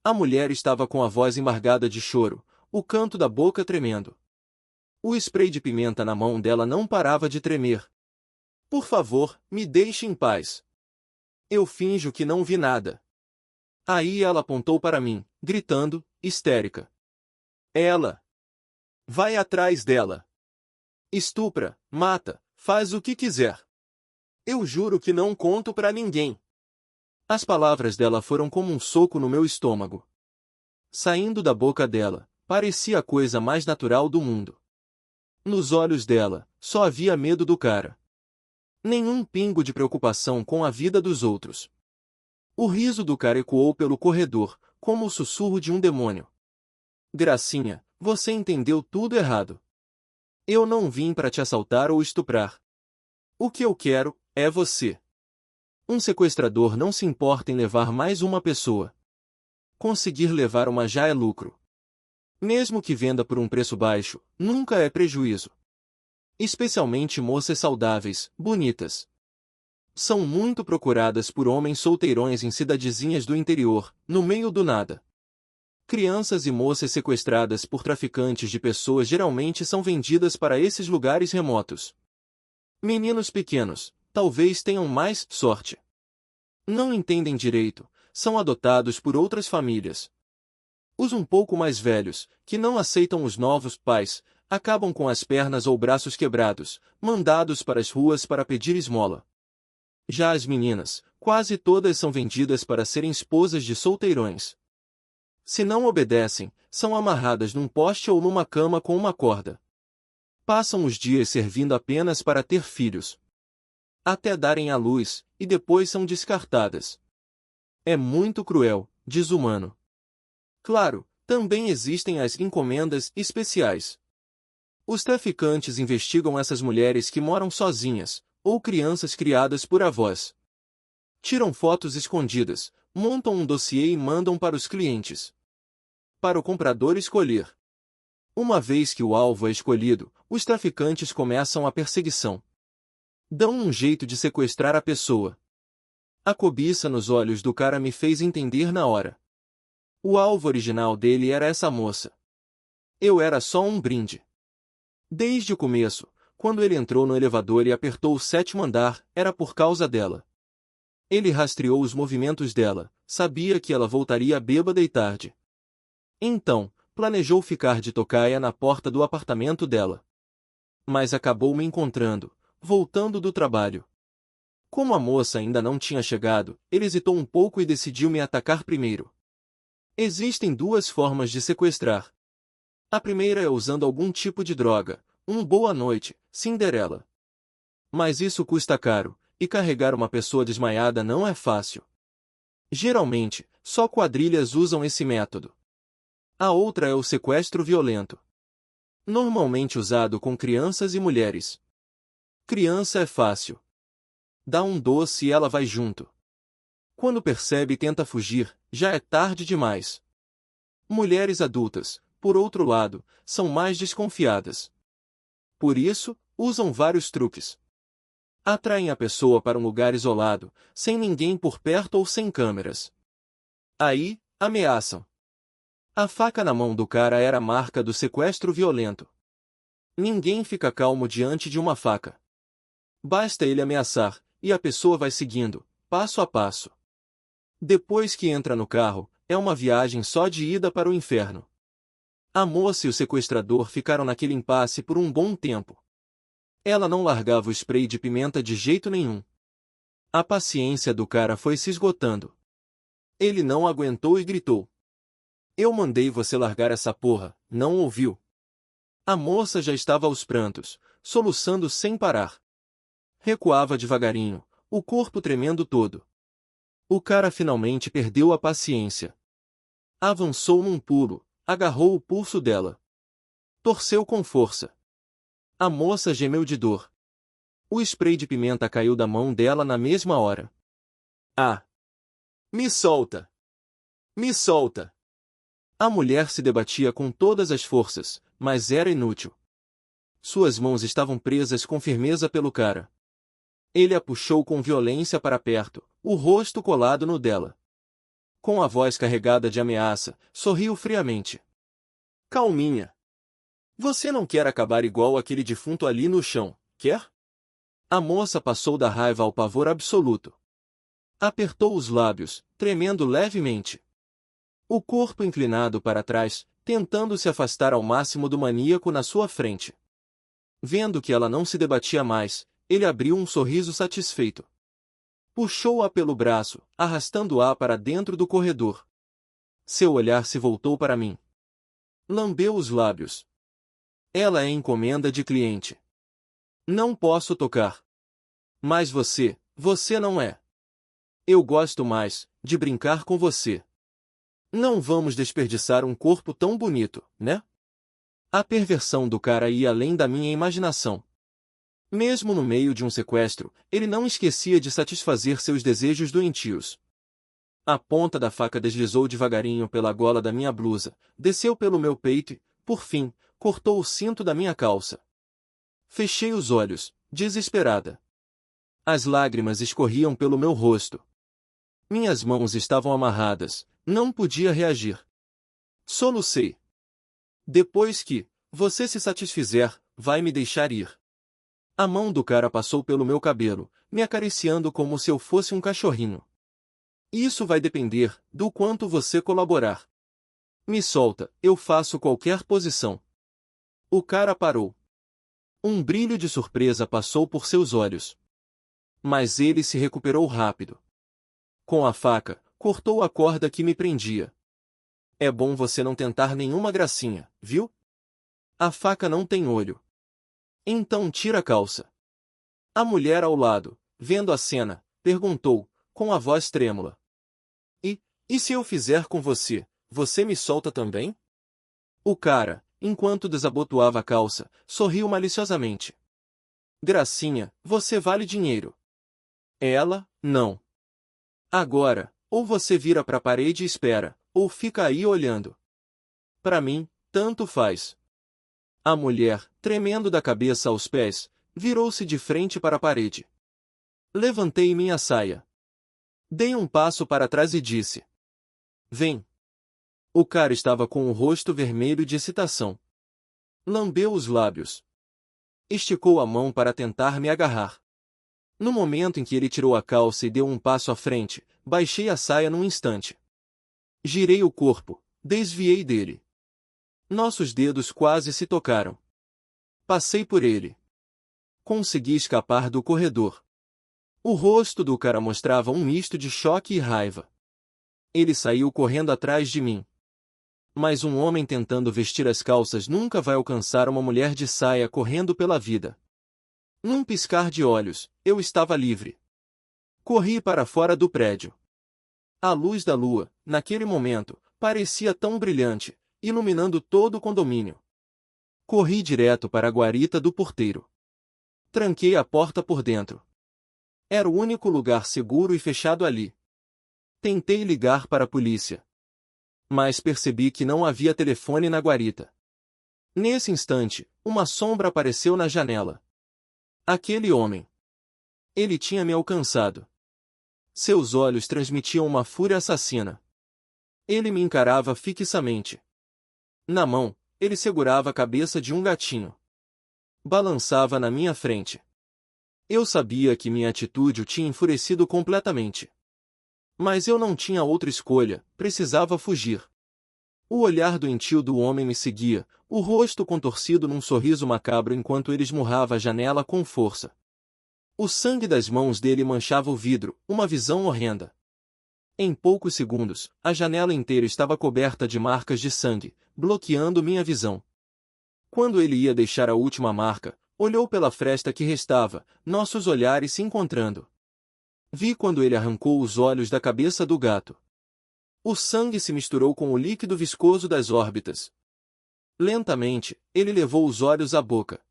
Speaker 1: A mulher estava com a voz embargada de choro, o canto da boca tremendo. O spray de pimenta na mão dela não parava de tremer. Por favor, me deixe em paz. Eu finjo que não vi nada. Aí ela apontou para mim, gritando, histérica. Ela! Vai atrás dela! Estupra, mata, faz o que quiser. Eu juro que não conto para ninguém. As palavras dela foram como um soco no meu estômago. Saindo da boca dela, parecia a coisa mais natural do mundo. Nos olhos dela, só havia medo do cara. Nenhum pingo de preocupação com a vida dos outros. O riso do cara ecoou pelo corredor, como o sussurro de um demônio. Gracinha, você entendeu tudo errado. Eu não vim para te assaltar ou estuprar. O que eu quero é você. Um sequestrador não se importa em levar mais uma pessoa. Conseguir levar uma já é lucro. Mesmo que venda por um preço baixo, nunca é prejuízo. Especialmente moças saudáveis, bonitas. São muito procuradas por homens solteirões em cidadezinhas do interior, no meio do nada. Crianças e moças sequestradas por traficantes de pessoas geralmente são vendidas para esses lugares remotos. Meninos pequenos, talvez tenham mais sorte. Não entendem direito, são adotados por outras famílias. Os um pouco mais velhos, que não aceitam os novos pais, acabam com as pernas ou braços quebrados, mandados para as ruas para pedir esmola. Já as meninas, quase todas são vendidas para serem esposas de solteirões. Se não obedecem, são amarradas num poste ou numa cama com uma corda. Passam os dias servindo apenas para ter filhos. Até darem à luz, e depois são descartadas. É muito cruel, desumano. Claro, também existem as encomendas especiais. Os traficantes investigam essas mulheres que moram sozinhas, ou crianças criadas por avós. Tiram fotos escondidas, montam um dossiê e mandam para os clientes. Para o comprador escolher. Uma vez que o alvo é escolhido, os traficantes começam a perseguição. Dão um jeito de sequestrar a pessoa. A cobiça nos olhos do cara me fez entender na hora. O alvo original dele era essa moça. Eu era só um brinde. Desde o começo, quando ele entrou no elevador e apertou o 7º andar, era por causa dela. Ele rastreou os movimentos dela, sabia que ela voltaria bêbada e tarde. Então, planejou ficar de tocaia na porta do apartamento dela. Mas acabou me encontrando, voltando do trabalho. Como a moça ainda não tinha chegado, ele hesitou um pouco e decidiu me atacar primeiro. Existem 2 formas de sequestrar. A primeira é usando algum tipo de droga, um boa noite, Cinderela. Mas isso custa caro, e carregar uma pessoa desmaiada não é fácil. Geralmente, só quadrilhas usam esse método. A outra é o sequestro violento. Normalmente usado com crianças e mulheres. Criança é fácil. Dá um doce e ela vai junto. Quando percebe e tenta fugir, já é tarde demais. Mulheres adultas, por outro lado, são mais desconfiadas. Por isso, usam vários truques. Atraem a pessoa para um lugar isolado, sem ninguém por perto ou sem câmeras. Aí, ameaçam. A faca na mão do cara era a marca do sequestro violento. Ninguém fica calmo diante de uma faca. Basta ele ameaçar, e a pessoa vai seguindo, passo a passo. Depois que entra no carro, é uma viagem só de ida para o inferno. A moça e o sequestrador ficaram naquele impasse por um bom tempo. Ela não largava o spray de pimenta de jeito nenhum. A paciência do cara foi se esgotando. Ele não aguentou e gritou: "Eu mandei você largar essa porra, não ouviu?" A moça já estava aos prantos, soluçando sem parar. Recuava devagarinho, o corpo tremendo todo. O cara finalmente perdeu a paciência. Avançou num pulo, agarrou o pulso dela. Torceu com força. A moça gemeu de dor. O spray de pimenta caiu da mão dela na mesma hora. "Ah! Me solta! Me solta!" A mulher se debatia com todas as forças, mas era inútil. Suas mãos estavam presas com firmeza pelo cara. Ele a puxou com violência para perto, o rosto colado no dela. Com a voz carregada de ameaça, sorriu friamente. "Calminha. Você não quer acabar igual aquele defunto ali no chão, quer?" A moça passou da raiva ao pavor absoluto. Apertou os lábios, tremendo levemente. O corpo inclinado para trás, tentando se afastar ao máximo do maníaco na sua frente. Vendo que ela não se debatia mais, ele abriu um sorriso satisfeito. Puxou-a pelo braço, arrastando-a para dentro do corredor. Seu olhar se voltou para mim. Lambeu os lábios. "Ela é encomenda de cliente. Não posso tocar. Mas você não é. Eu gosto mais de brincar com você. Não vamos desperdiçar um corpo tão bonito, né?" A perversão do cara ia além da minha imaginação. Mesmo no meio de um sequestro, ele não esquecia de satisfazer seus desejos doentios. A ponta da faca deslizou devagarinho pela gola da minha blusa, desceu pelo meu peito e, por fim, cortou o cinto da minha calça. Fechei os olhos, desesperada. As lágrimas escorriam pelo meu rosto. Minhas mãos estavam amarradas, não podia reagir. Solucei. "Depois que você se satisfizer, vai me deixar ir." A mão do cara passou pelo meu cabelo, me acariciando como se eu fosse um cachorrinho. "Isso vai depender do quanto você colaborar. Me solta, eu faço qualquer posição." O cara parou. Um brilho de surpresa passou por seus olhos. Mas ele se recuperou rápido. Com a faca, cortou a corda que me prendia. "É bom você não tentar nenhuma gracinha, viu? A faca não tem olho. Então tira a calça." A mulher ao lado, vendo a cena, perguntou, com a voz trêmula: E se eu fizer com você, você me solta também?" O cara, enquanto desabotoava a calça, sorriu maliciosamente. "Gracinha, você vale dinheiro. Ela, não. Agora, ou você vira para a parede e espera, ou fica aí olhando. Para mim, tanto faz." A mulher, tremendo da cabeça aos pés, virou-se de frente para a parede. Levantei minha saia. Dei um passo para trás e disse: "Vem." O cara estava com o rosto vermelho de excitação. Lambeu os lábios. Esticou a mão para tentar me agarrar. No momento em que ele tirou a calça e deu um passo à frente, baixei a saia num instante. Girei o corpo, desviei dele. Nossos dedos quase se tocaram. Passei por ele. Consegui escapar do corredor. O rosto do cara mostrava um misto de choque e raiva. Ele saiu correndo atrás de mim. Mas um homem tentando vestir as calças nunca vai alcançar uma mulher de saia correndo pela vida. Num piscar de olhos, eu estava livre. Corri para fora do prédio. A luz da lua, naquele momento, parecia tão brilhante, iluminando todo o condomínio. Corri direto para a guarita do porteiro. Tranquei a porta por dentro. Era o único lugar seguro e fechado ali. Tentei ligar para a polícia. Mas percebi que não havia telefone na guarita. Nesse instante, uma sombra apareceu na janela. Aquele homem. Ele tinha me alcançado. Seus olhos transmitiam uma fúria assassina. Ele me encarava fixamente. Na mão, ele segurava a cabeça de um gatinho. Balançava na minha frente. Eu sabia que minha atitude o tinha enfurecido completamente. Mas eu não tinha outra escolha, precisava fugir. O olhar doentio do homem me seguia, o rosto contorcido num sorriso macabro enquanto ele esmurrava a janela com força. O sangue das mãos dele manchava o vidro, uma visão horrenda. Em poucos segundos, a janela inteira estava coberta de marcas de sangue, bloqueando minha visão. Quando ele ia deixar a última marca, olhou pela fresta que restava, nossos olhares se encontrando. Vi quando ele arrancou os olhos da cabeça do gato. O sangue se misturou com o líquido viscoso das órbitas. Lentamente, ele levou os olhos à boca.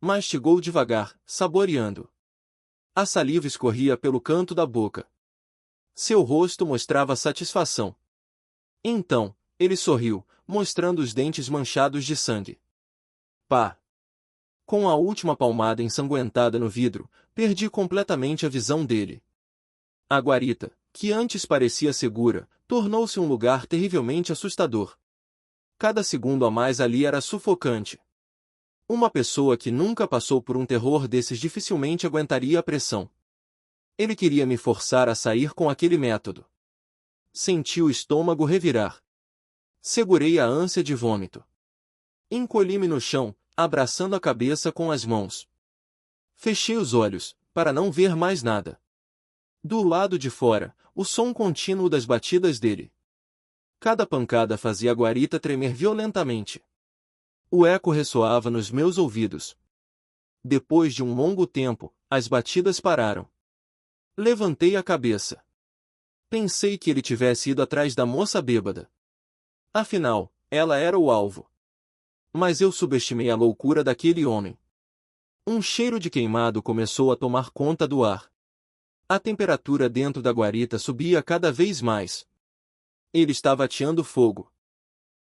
Speaker 1: Mastigou devagar, saboreando. A saliva escorria pelo canto da boca. Seu rosto mostrava satisfação. Então, ele sorriu, mostrando os dentes manchados de sangue. Pá! Com a última palmada ensanguentada no vidro, perdi completamente a visão dele. A guarita, que antes parecia segura, tornou-se um lugar terrivelmente assustador. Cada segundo a mais ali era sufocante. Uma pessoa que nunca passou por um terror desses dificilmente aguentaria a pressão. Ele queria me forçar a sair com aquele método. Senti o estômago revirar. Segurei a ânsia de vômito. Encolhi-me no chão, abraçando a cabeça com as mãos. Fechei os olhos, para não ver mais nada. Do lado de fora, o som contínuo das batidas dele. Cada pancada fazia a guarita tremer violentamente. O eco ressoava nos meus ouvidos. Depois de um longo tempo, as batidas pararam. Levantei a cabeça. Pensei que ele tivesse ido atrás da moça bêbada. Afinal, ela era o alvo. Mas eu subestimei a loucura daquele homem. Um cheiro de queimado começou a tomar conta do ar. A temperatura dentro da guarita subia cada vez mais. Ele estava ateando fogo.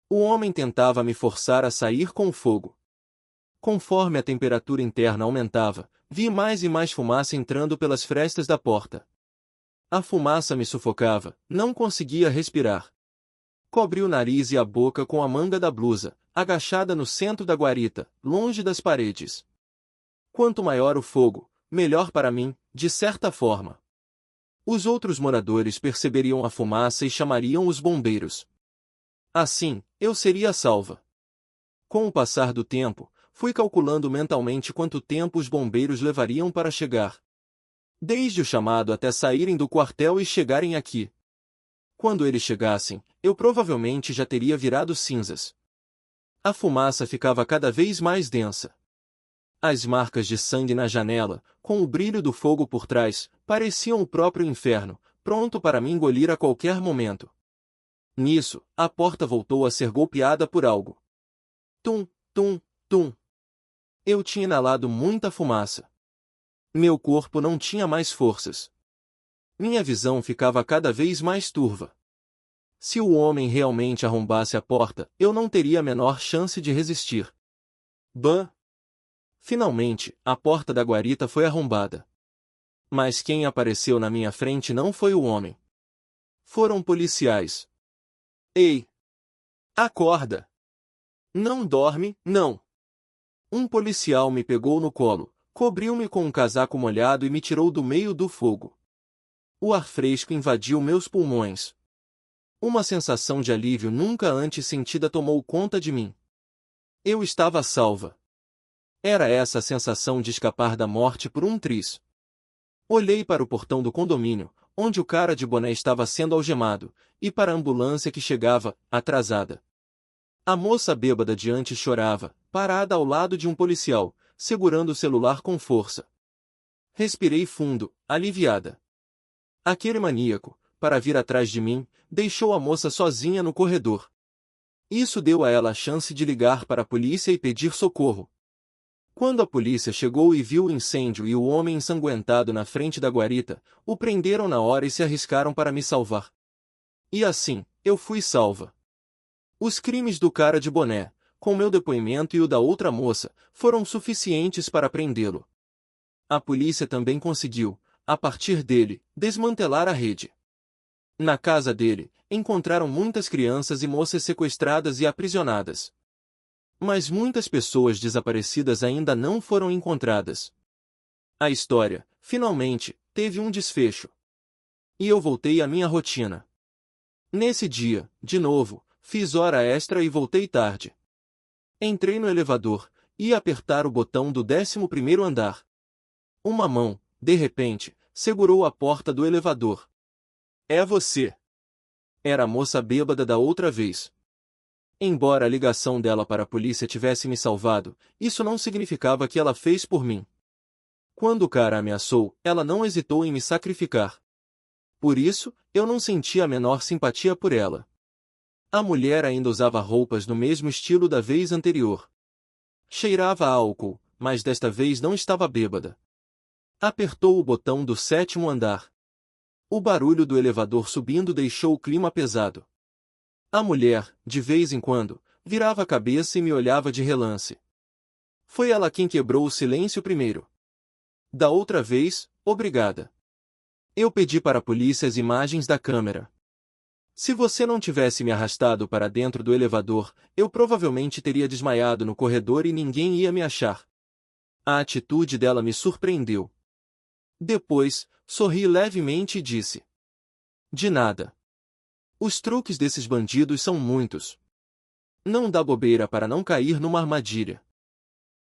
Speaker 1: O homem tentava me forçar a sair com o fogo. Conforme a temperatura interna aumentava, vi mais e mais fumaça entrando pelas frestas da porta. A fumaça me sufocava, não conseguia respirar. Cobri o nariz e a boca com a manga da blusa, agachada no centro da guarita, longe das paredes. Quanto maior o fogo, melhor para mim, de certa forma. Os outros moradores perceberiam a fumaça e chamariam os bombeiros. Assim, eu seria salva. Com o passar do tempo, fui calculando mentalmente quanto tempo os bombeiros levariam para chegar. Desde o chamado até saírem do quartel e chegarem aqui. Quando eles chegassem, eu provavelmente já teria virado cinzas. A fumaça ficava cada vez mais densa. As marcas de sangue na janela, com o brilho do fogo por trás, pareciam o próprio inferno, pronto para me engolir a qualquer momento. Nisso, a porta voltou a ser golpeada por algo. Tum, tum, tum. Eu tinha inalado muita fumaça. Meu corpo não tinha mais forças. Minha visão ficava cada vez mais turva. Se o homem realmente arrombasse a porta, eu não teria a menor chance de resistir. Bã! Finalmente, a porta da guarita foi arrombada. Mas quem apareceu na minha frente não foi o homem. Foram policiais. Ei! Acorda! Não dorme, não! Um policial me pegou no colo, cobriu-me com um casaco molhado e me tirou do meio do fogo. O ar fresco invadiu meus pulmões. Uma sensação de alívio nunca antes sentida tomou conta de mim. Eu estava salva. Era essa a sensação de escapar da morte por um triz. Olhei para o portão do condomínio, onde o cara de boné estava sendo algemado, e para a ambulância que chegava, atrasada. A moça bêbada de antes chorava, parada ao lado de um policial, segurando o celular com força. Respirei fundo, aliviada. Aquele maníaco, para vir atrás de mim, deixou a moça sozinha no corredor. Isso deu a ela a chance de ligar para a polícia e pedir socorro. Quando a polícia chegou e viu o incêndio e o homem ensanguentado na frente da guarita, o prenderam na hora e se arriscaram para me salvar. E assim, eu fui salva. Os crimes do cara de boné, com meu depoimento e o da outra moça, foram suficientes para prendê-lo. A polícia também conseguiu, a partir dele, desmantelar a rede. Na casa dele, encontraram muitas crianças e moças sequestradas e aprisionadas. Mas muitas pessoas desaparecidas ainda não foram encontradas. A história, finalmente, teve um desfecho. E eu voltei à minha rotina. Nesse dia, de novo, fiz hora extra e voltei tarde. Entrei no elevador, ia apertar o botão do 11º andar. Uma mão, de repente, segurou a porta do elevador. É você! Era a moça bêbada da outra vez. Embora a ligação dela para a polícia tivesse me salvado, isso não significava que ela fez por mim. Quando o cara ameaçou, ela não hesitou em me sacrificar. Por isso, eu não sentia a menor simpatia por ela. A mulher ainda usava roupas no mesmo estilo da vez anterior. Cheirava a álcool, mas desta vez não estava bêbada. Apertou o botão do 7º andar. O barulho do elevador subindo deixou o clima pesado. A mulher, de vez em quando, virava a cabeça e me olhava de relance. Foi ela quem quebrou o silêncio primeiro. Da outra vez, obrigada. Eu pedi para a polícia as imagens da câmera. Se você não tivesse me arrastado para dentro do elevador, eu provavelmente teria desmaiado no corredor e ninguém ia me achar. A atitude dela me surpreendeu. Depois, sorri levemente e disse: De nada. Os truques desses bandidos são muitos. Não dá bobeira para não cair numa armadilha.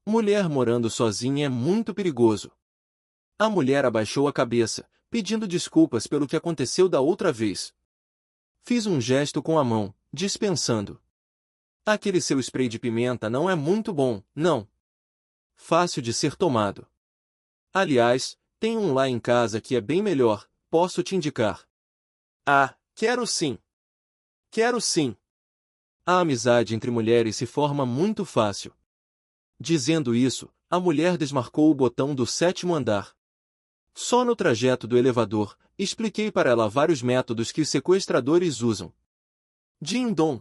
Speaker 1: Mulher morando sozinha é muito perigoso. A mulher abaixou a cabeça, pedindo desculpas pelo que aconteceu da outra vez. Fiz um gesto com a mão, dispensando. Aquele seu spray de pimenta não é muito bom, não. Fácil de ser tomado. Aliás, tem um lá em casa que é bem melhor, posso te indicar. Ah, quero sim. Quero sim. A amizade entre mulheres se forma muito fácil. Dizendo isso, a mulher desmarcou o botão do 7º andar. Só no trajeto do elevador, expliquei para ela vários métodos que os sequestradores usam. Din-dom.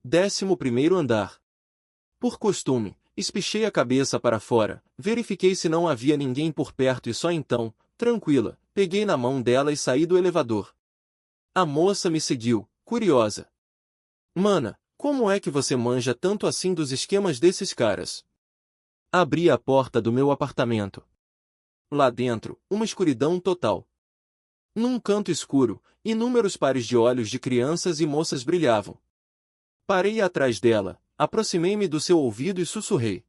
Speaker 1: 11º andar. Por costume, espichei a cabeça para fora, verifiquei se não havia ninguém por perto e só então, tranquila, peguei na mão dela e saí do elevador. A moça me seguiu, curiosa. Mana, como é que você manja tanto assim dos esquemas desses caras? Abri a porta do meu apartamento. Lá dentro, uma escuridão total. Num canto escuro, inúmeros pares de olhos de crianças e moças brilhavam. Parei atrás dela, aproximei-me do seu ouvido e sussurrei.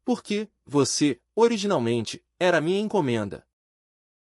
Speaker 1: Porque, você, originalmente, era minha encomenda.